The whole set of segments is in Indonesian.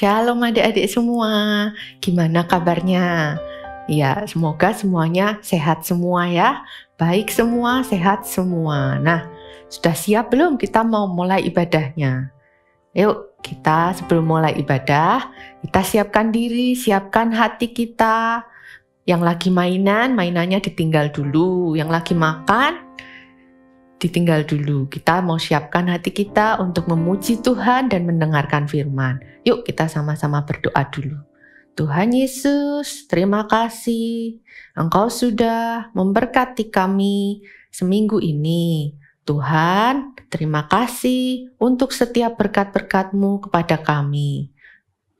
Shalom adik-adik semua, gimana kabarnya? Ya, semoga semuanya sehat semua ya, baik semua, sehat semua. Nah, sudah siap belum kita mau mulai ibadahnya? Yuk, kita sebelum mulai ibadah, kita siapkan diri, siapkan hati kita. Yang lagi mainannya ditinggal dulu. Yang lagi makan, ditinggal dulu. Kita mau siapkan hati kita untuk memuji Tuhan dan mendengarkan firman. Yuk kita sama-sama berdoa dulu. Tuhan Yesus, terima kasih. Engkau sudah memberkati kami seminggu ini. Tuhan, terima kasih untuk setiap berkat-berkat-Mu kepada kami.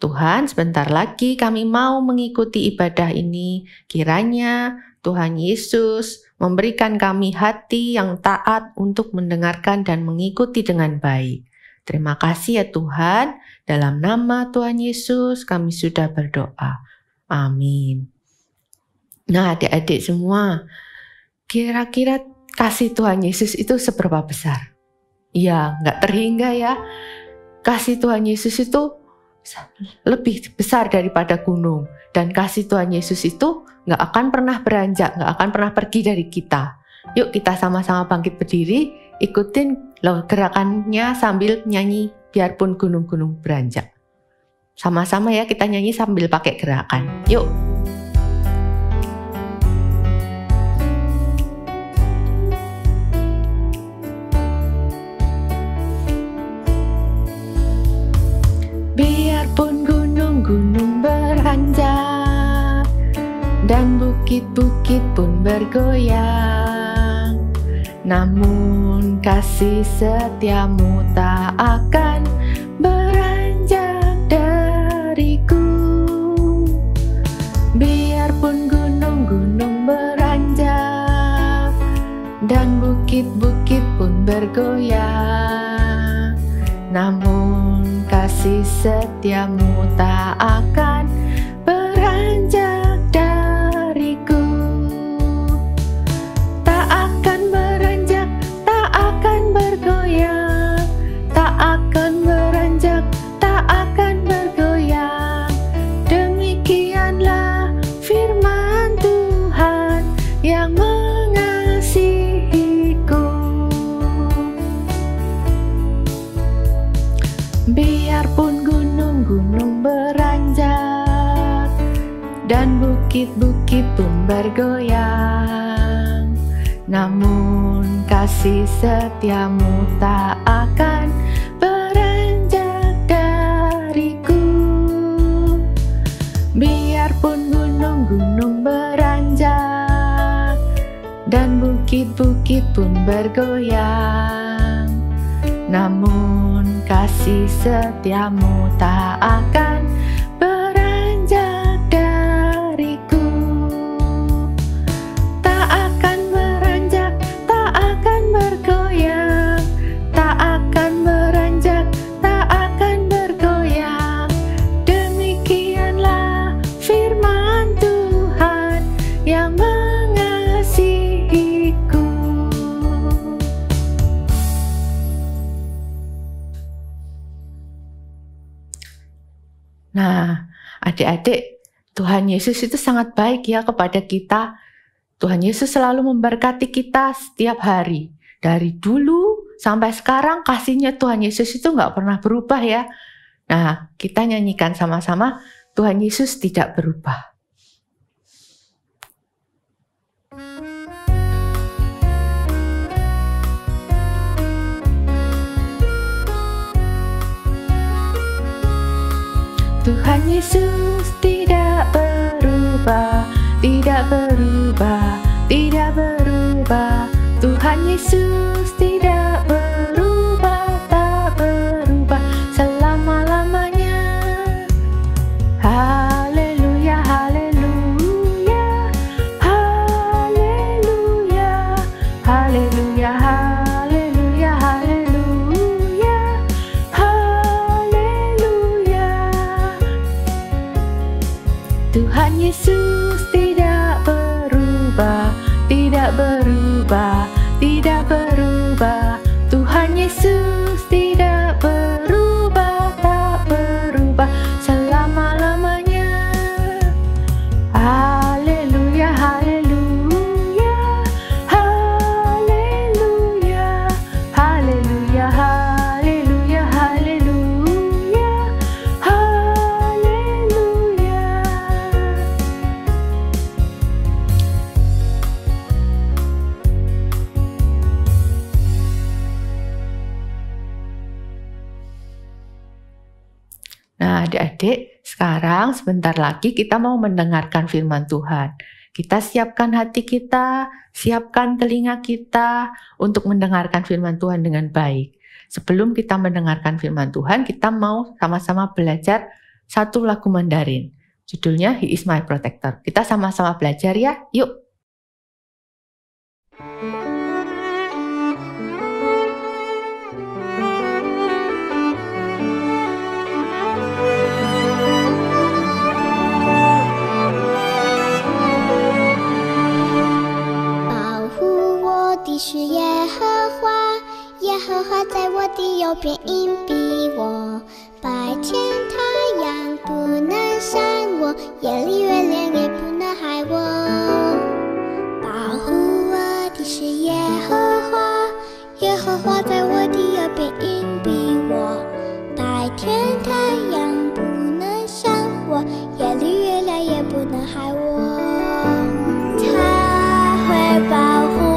Tuhan, sebentar lagi kami mau mengikuti ibadah ini. Kiranya Tuhan Yesus memberikan kami hati yang taat untuk mendengarkan dan mengikuti dengan baik. Terima kasih ya Tuhan, dalam nama Tuhan Yesus kami sudah berdoa. Amin. Nah adik-adik semua, kira-kira kasih Tuhan Yesus itu seberapa besar? Ya, nggak terhingga ya. Kasih Tuhan Yesus itu lebih besar daripada gunung. Dan kasih Tuhan Yesus itu nggak akan pernah beranjak, nggak akan pernah pergi dari kita. Yuk kita sama-sama bangkit berdiri, ikutin gerakannya sambil nyanyi biarpun gunung-gunung beranjak. Sama-sama ya kita nyanyi sambil pakai gerakan. Yuk. Biarpun gunung-gunung beranjak dan bukit-bukit pun bergoyang, namun kasih setiamu tak akan beranjak dariku. Biarpun gunung-gunung beranjak dan bukit-bukit pun bergoyang, namun kasih setiamu tak akan beranjak dariku. Tak akan beranjak, tak akan bergoyang, tak akan beranjak, tak akan bergoyang. Demikianlah firman Tuhan yang mengasihiku. Biarpun gunung-gunung beranjak dan bukit-bukit pun bergoyang, namun kasih setiamu tak akan beranjak dariku. Biarpun gunung-gunung beranjak dan bukit-bukit pun bergoyang, namun kasih setiamu tak akan beranjak dariku. Tak akan beranjak, tak akan bergoyang, tak akan beranjak, tak akan bergoyang. Demikianlah firman Tuhan yang mengasihiku. Nah, adik-adik, Tuhan Yesus itu sangat baik ya kepada kita. Tuhan Yesus selalu memberkati kita setiap hari. Dari dulu sampai sekarang kasihnya Tuhan Yesus itu nggak pernah berubah ya. Nah, kita nyanyikan sama-sama, Tuhan Yesus tidak berubah. Tuhan Yesus tidak berubah, tidak berubah, tidak berubah. Tuhan Yesus tidak berubah, tak berubah selama-lamanya. Haleluya, haleluya, haleluya, haleluya, haleluya, haleluya, haleluya. Tuhan Yesus tidak berubah, tidak berubah, tidak berubah. Tuhan Yesus tidak berubah, tak berubah. adik-adik, sekarang sebentar lagi kita mau mendengarkan firman Tuhan. Kita siapkan hati kita, siapkan telinga kita untuk mendengarkan firman Tuhan dengan baik. Sebelum kita mendengarkan firman Tuhan, kita mau sama-sama belajar satu lagu Mandarin. Judulnya He Is My Protector. Kita sama-sama belajar ya, yuk! 是耶和华，耶和华在我的右边荫庇我。白天太阳不能伤我，夜里月亮也不能害我。保护我的是耶和华，耶和华在我的右边荫庇我。白天太阳不能伤我，夜里月亮也不能害我。他会保护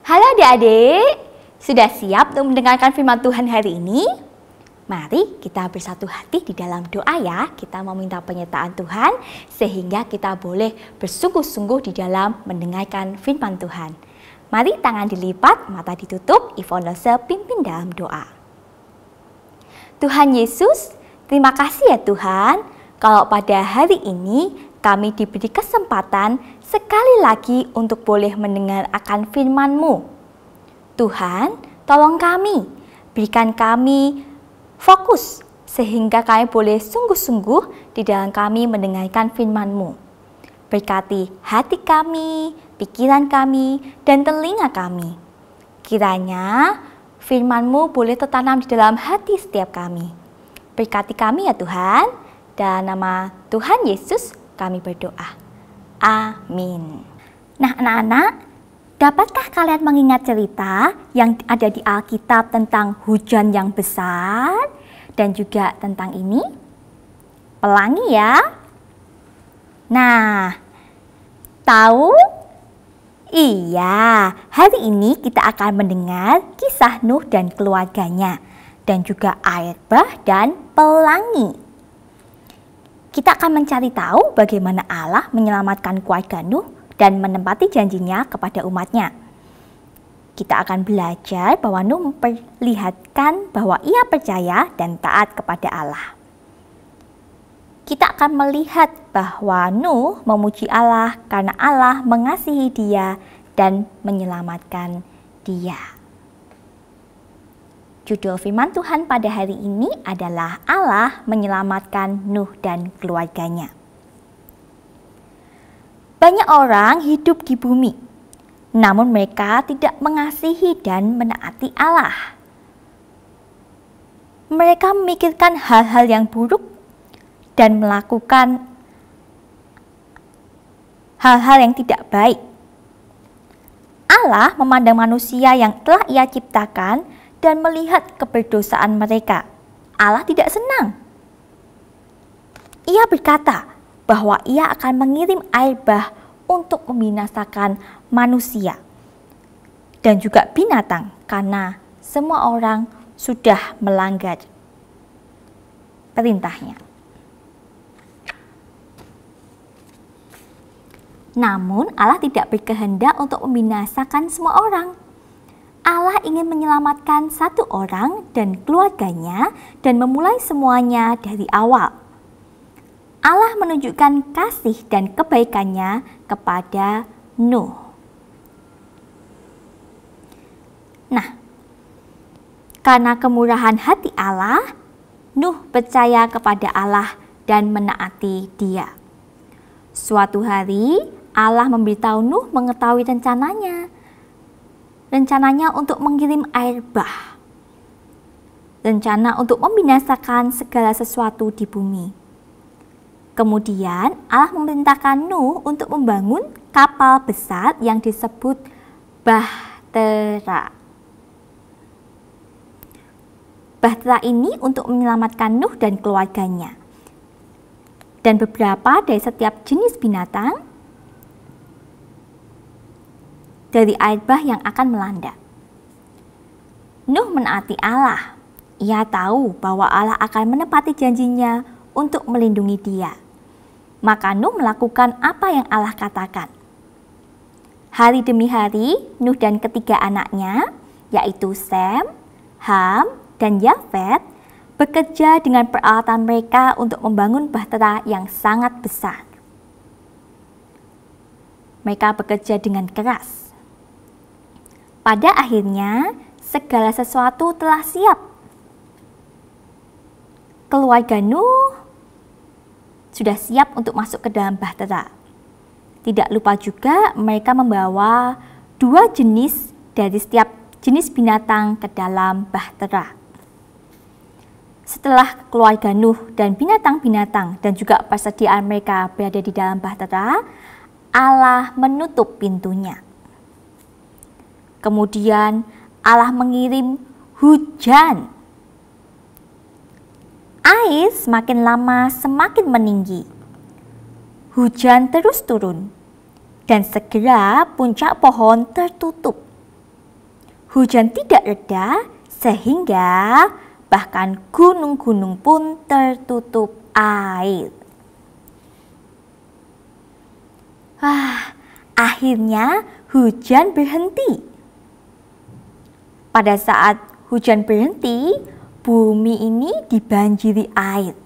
Halo adik-adik, sudah siap untuk mendengarkan firman Tuhan hari ini? Mari kita bersatu hati di dalam doa ya. Kita meminta penyertaan Tuhan sehingga kita boleh bersungguh-sungguh di dalam mendengarkan firman Tuhan. Mari tangan dilipat, mata ditutup, Ivonese pimpin dalam doa. Tuhan Yesus, terima kasih ya Tuhan, kalau pada hari ini kami diberi kesempatan sekali lagi untuk boleh mendengar akan firman-Mu. Tuhan, tolong kami, berikan kami fokus sehingga kami boleh sungguh-sungguh di dalam kami mendengarkan firman-Mu. Berkati hati kami, pikiran kami, dan telinga kami. Kiranya firman-Mu boleh tertanam di dalam hati setiap kami. Berkati kami ya Tuhan, dan nama Tuhan Yesus kami berdoa. Amin. Nah anak-anak, dapatkah kalian mengingat cerita yang ada di Alkitab tentang hujan yang besar dan juga tentang ini? Pelangi ya. Nah, tahu? Iya, hari ini kita akan mendengar kisah Nuh dan keluarganya dan juga air bah dan pelangi. Kita akan mencari tahu bagaimana Allah menyelamatkan keluarga Nuh dan menempati janjinya kepada umatnya. Kita akan belajar bahwa Nuh memperlihatkan bahwa ia percaya dan taat kepada Allah. Kita akan melihat bahwa Nuh memuji Allah karena Allah mengasihi dia dan menyelamatkan dia. Judul firman Tuhan pada hari ini adalah Allah menyelamatkan Nuh dan keluarganya. Banyak orang hidup di bumi, namun mereka tidak mengasihi dan menaati Allah. Mereka memikirkan hal-hal yang buruk dan melakukan hal-hal yang tidak baik. Allah memandang manusia yang telah Ia ciptakan dan melihat keberdosaan mereka. Allah tidak senang. Ia berkata bahwa Ia akan mengirim air bah untuk membinasakan manusia dan juga binatang karena semua orang sudah melanggar perintahnya. Namun Allah tidak berkehendak untuk membinasakan semua orang. Allah ingin menyelamatkan satu orang dan keluarganya dan memulai semuanya dari awal. Allah menunjukkan kasih dan kebaikannya kepada Nuh. Nah, karena kemurahan hati Allah, Nuh percaya kepada Allah dan menaati Dia. Suatu hari, Allah memberitahu Nuh mengetahui rencananya. Rencananya untuk mengirim air bah. Rencana untuk membinasakan segala sesuatu di bumi. Kemudian Allah memerintahkan Nuh untuk membangun kapal besar yang disebut Bahtera. Bahtera ini untuk menyelamatkan Nuh dan keluarganya. Dan beberapa dari setiap jenis binatang dari air bah yang akan melanda. Nuh menaati Allah. Ia tahu bahwa Allah akan menepati janjinya untuk melindungi dia. Maka Nuh melakukan apa yang Allah katakan. Hari demi hari, Nuh dan ketiga anaknya, yaitu Sem, Ham, dan Yafet, bekerja dengan peralatan mereka untuk membangun bahtera yang sangat besar. Mereka bekerja dengan keras. Pada akhirnya, segala sesuatu telah siap. Keluarga Nuh sudah siap untuk masuk ke dalam bahtera. Tidak lupa juga mereka membawa 2 jenis dari setiap jenis binatang ke dalam bahtera. Setelah keluarga Nuh dan binatang-binatang dan juga persediaan mereka berada di dalam bahtera, Allah menutup pintunya. Kemudian Allah mengirim hujan. Air semakin lama semakin meninggi. Hujan terus turun, dan segera puncak pohon tertutup. Hujan tidak reda, sehingga bahkan gunung-gunung pun tertutup air. Akhirnya hujan berhenti. Pada saat hujan berhenti, bumi ini dibanjiri air.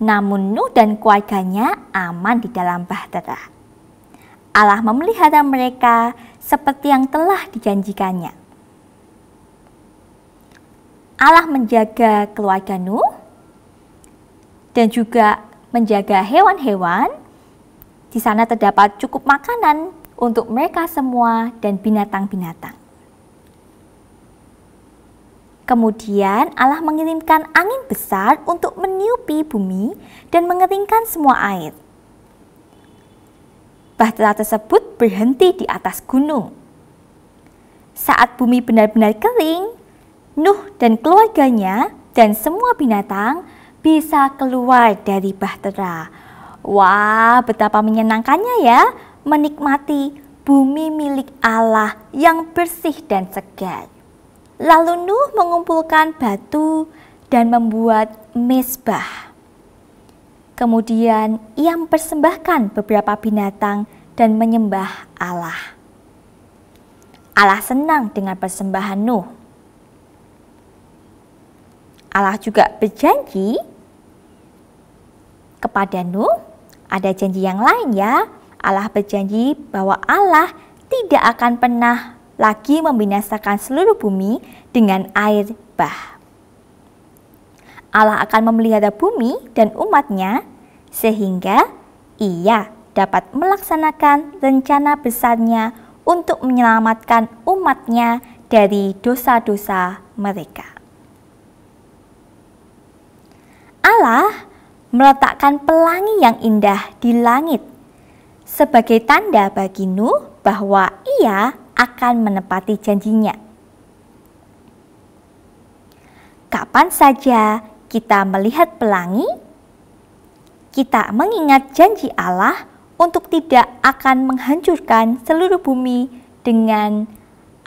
Namun Nuh dan keluarganya aman di dalam bahtera. Allah memelihara mereka seperti yang telah dijanjikannya. Allah menjaga keluarga Nuh dan juga menjaga hewan-hewan. Di sana terdapat cukup makanan untuk mereka semua dan binatang-binatang. Kemudian Allah mengirimkan angin besar untuk meniupi bumi dan mengeringkan semua air. Bahtera tersebut berhenti di atas gunung. Saat bumi benar-benar kering, Nuh dan keluarganya dan semua binatang bisa keluar dari bahtera. Wah, betapa menyenangkannya ya menikmati bumi milik Allah yang bersih dan segar. Lalu Nuh mengumpulkan batu dan membuat mezbah. Kemudian ia mempersembahkan beberapa binatang dan menyembah Allah. Allah senang dengan persembahan Nuh. Allah juga berjanji kepada Nuh, ada janji yang lain ya. Allah berjanji bahwa Allah tidak akan pernah lagi membinasakan seluruh bumi dengan air bah. Allah akan memelihara bumi dan umatnya sehingga ia dapat melaksanakan rencana besarnya untuk menyelamatkan umatnya dari dosa-dosa mereka. Allah meletakkan pelangi yang indah di langit sebagai tanda bagi Nuh bahwa ia akan menepati janjinya. Kapan saja kita melihat pelangi, kita mengingat janji Allah untuk tidak akan menghancurkan seluruh bumi dengan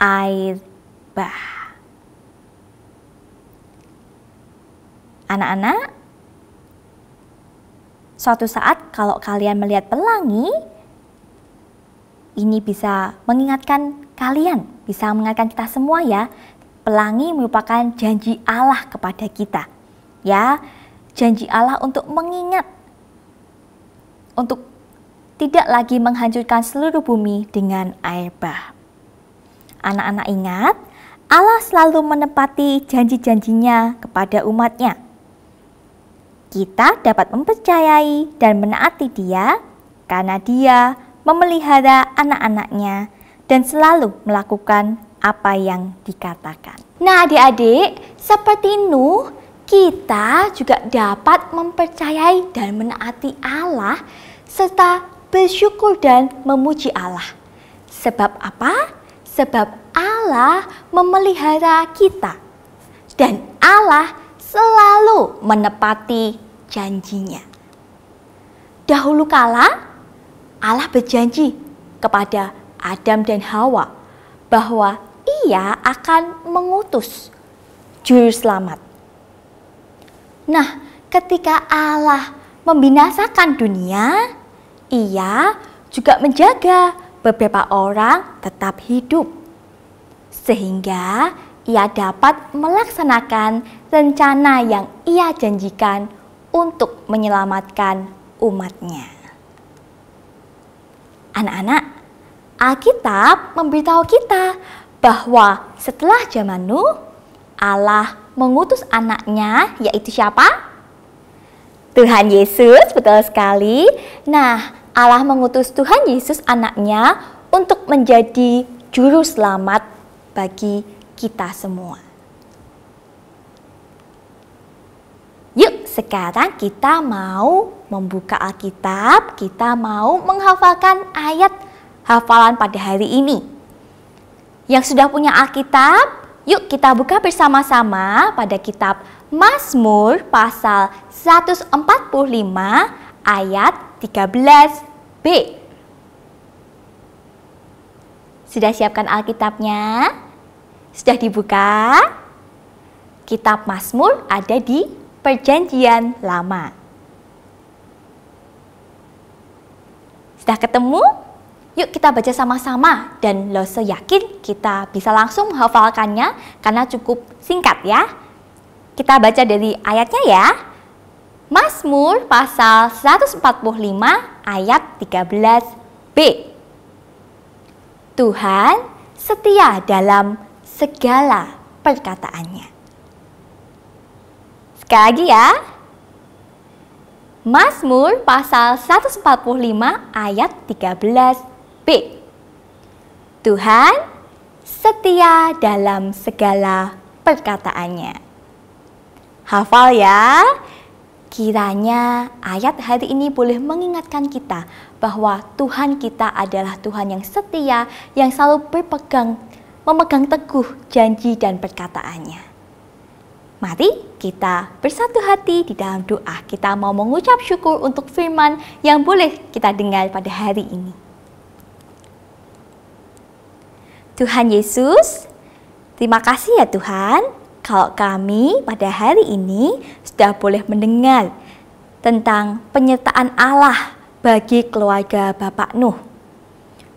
air bah. Anak-anak, suatu saat kalau kalian melihat pelangi, ini bisa mengingatkan kalian, bisa mengingatkan kita semua ya. Pelangi merupakan janji Allah kepada kita. Ya, janji Allah untuk mengingat, untuk tidak lagi menghancurkan seluruh bumi dengan air bah. Anak-anak ingat, Allah selalu menepati janji-janjinya kepada umatnya. Kita dapat mempercayai dan menaati Dia karena Dia memelihara anak-anaknya dan selalu melakukan apa yang dikatakan. Nah adik-adik, seperti Nuh, kita juga dapat mempercayai dan menaati Allah serta bersyukur dan memuji Allah. Sebab apa? Sebab Allah memelihara kita dan Allah selalu menepati janjinya. Dahulu kala Allah berjanji kepada Adam dan Hawa bahwa Ia akan mengutus juru selamat. Nah, ketika Allah membinasakan dunia, Ia juga menjaga beberapa orang tetap hidup, sehingga Ia dapat melaksanakan rencana yang Ia janjikan untuk menyelamatkan umatnya. Anak-anak, Alkitab memberitahu kita bahwa setelah zaman Nuh, Allah mengutus anaknya, yaitu siapa? Tuhan Yesus, betul sekali. Nah, Allah mengutus Tuhan Yesus anaknya untuk menjadi juru selamat bagi kita semua. Yuk, sekarang kita mau membuka Alkitab, kita mau menghafalkan ayat hafalan pada hari ini. Yang sudah punya Alkitab, yuk kita buka bersama-sama pada kitab Mazmur pasal 145 ayat 13b. Sudah siapkan Alkitabnya? Sudah dibuka? Kitab Mazmur ada di Perjanjian Lama. Sudah ketemu? Yuk kita baca sama-sama dan Lose yakin kita bisa langsung menghafalkannya karena cukup singkat ya. Kita baca dari ayatnya ya. Mazmur pasal 145 ayat 13b. Tuhan setia dalam segala perkataannya. Sekali lagi ya. Mazmur pasal 145 ayat 13b. Tuhan setia dalam segala perkataannya. Hafal ya. Kiranya ayat hari ini boleh mengingatkan kita bahwa Tuhan kita adalah Tuhan yang setia, yang selalu memegang teguh janji dan perkataannya. Mari kita bersatu hati di dalam doa. Kita mau mengucap syukur untuk firman yang boleh kita dengar pada hari ini. Tuhan Yesus, terima kasih ya Tuhan, kalau kami pada hari ini sudah boleh mendengar tentang penyertaan Allah bagi keluarga Bapak Nuh.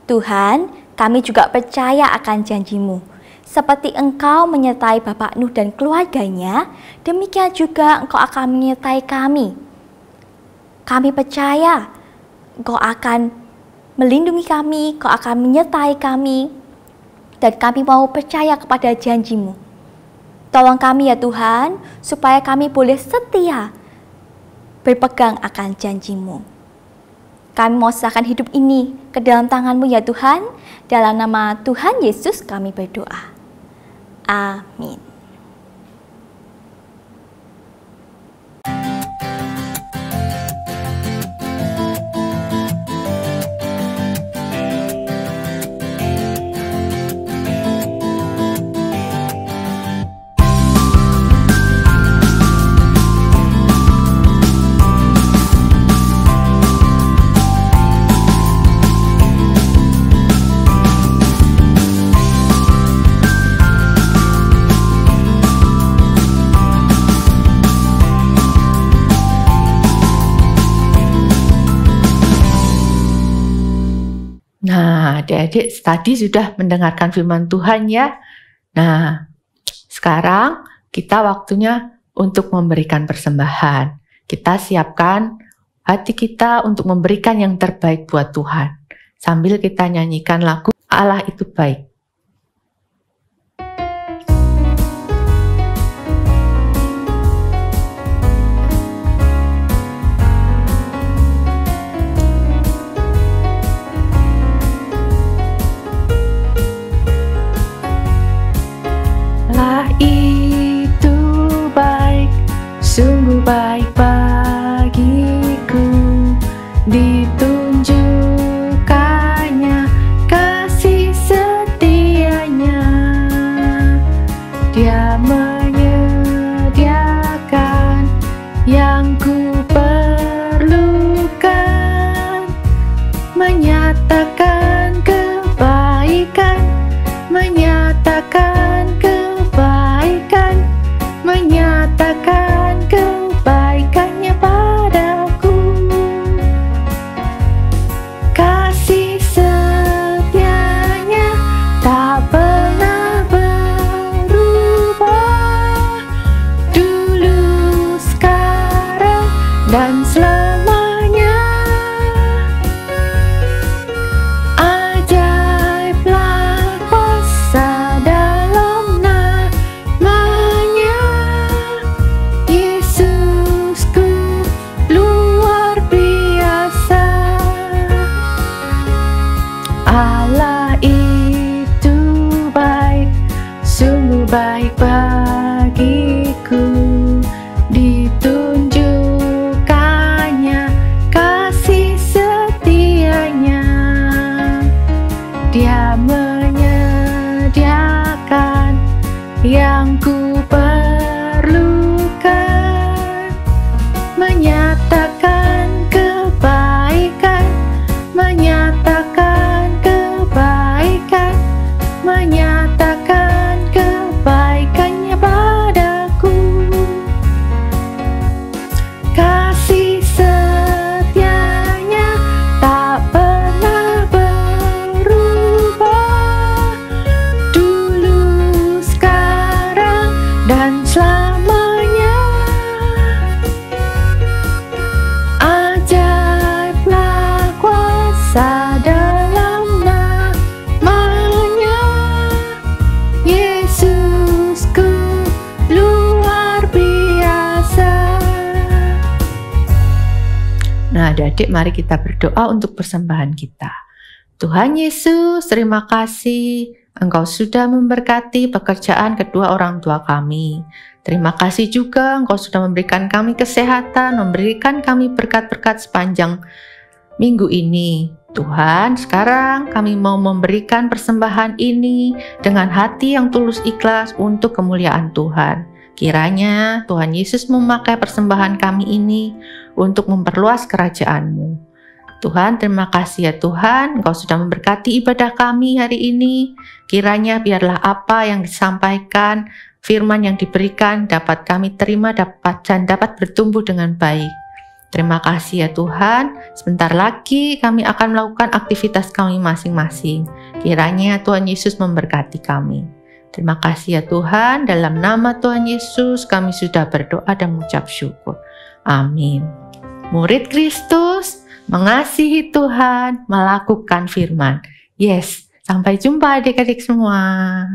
Tuhan, kami juga percaya akan janji-Mu. Seperti Engkau menyertai Bapak Nuh dan keluarganya, demikian juga Engkau akan menyertai kami. Kami percaya Engkau akan melindungi kami, Engkau akan menyertai kami, dan kami mau percaya kepada janji-Mu. Tolong kami ya Tuhan, supaya kami boleh setia berpegang akan janji-Mu. Kami mau serahkan hidup ini ke dalam tangan-Mu ya Tuhan. Dalam nama Tuhan Yesus kami berdoa. Amin. Nah, adik-adik tadi sudah mendengarkan firman Tuhan ya. Nah, sekarang kita waktunya untuk memberikan persembahan. Kita siapkan hati kita untuk memberikan yang terbaik buat Tuhan. Sambil kita nyanyikan lagu Allah itu baik. Sungguh baik bagiku, ditunjukkannya kasih setianya. Dia menyediakan yang ku perlukan, menyatakan kebaikan, menyatakan kebaikan, menyatakan kebaikannya padaku. Kasih setianya tak pernah berubah, dulu, sekarang, dan selamanya. Ajaiblah kuasa dalam namanya. Yesusku luar biasa. Allah itu baik, sungguh baik bagiku, ditunjukkannya kasih setianya. Dia menyediakan yang ku perlukan, menyatakan kebaikan, menyatakan kebaikan, menyatakan kebaikannya padaku. Kasih setianya tak pernah berubah, dulu, sekarang, dan selamanya. Ajaiblah kuasa dalam namanya. Yesusku luar biasa. Nah, adik-adik, mari kita berdoa untuk persembahan kita. Tuhan Yesus, terima kasih Engkau sudah memberkati pekerjaan kedua orang tua kami. Terima kasih juga Engkau sudah memberikan kami kesehatan, memberikan kami berkat-berkat sepanjang minggu ini. Tuhan, sekarang kami mau memberikan persembahan ini dengan hati yang tulus ikhlas untuk kemuliaan Tuhan. Kiranya Tuhan Yesus memakai persembahan kami ini untuk memperluas kerajaan-Mu. Tuhan, terima kasih ya Tuhan, Engkau sudah memberkati ibadah kami hari ini. Kiranya biarlah apa yang disampaikan, firman yang diberikan dapat kami terima dan dapat bertumbuh dengan baik. Terima kasih ya Tuhan, sebentar lagi kami akan melakukan aktivitas kami masing-masing. Kiranya Tuhan Yesus memberkati kami. Terima kasih ya Tuhan, dalam nama Tuhan Yesus kami sudah berdoa dan mengucap syukur. Amin. Murid Kristus, mengasihi Tuhan, melakukan firman. Yes, sampai jumpa adik-adik semua.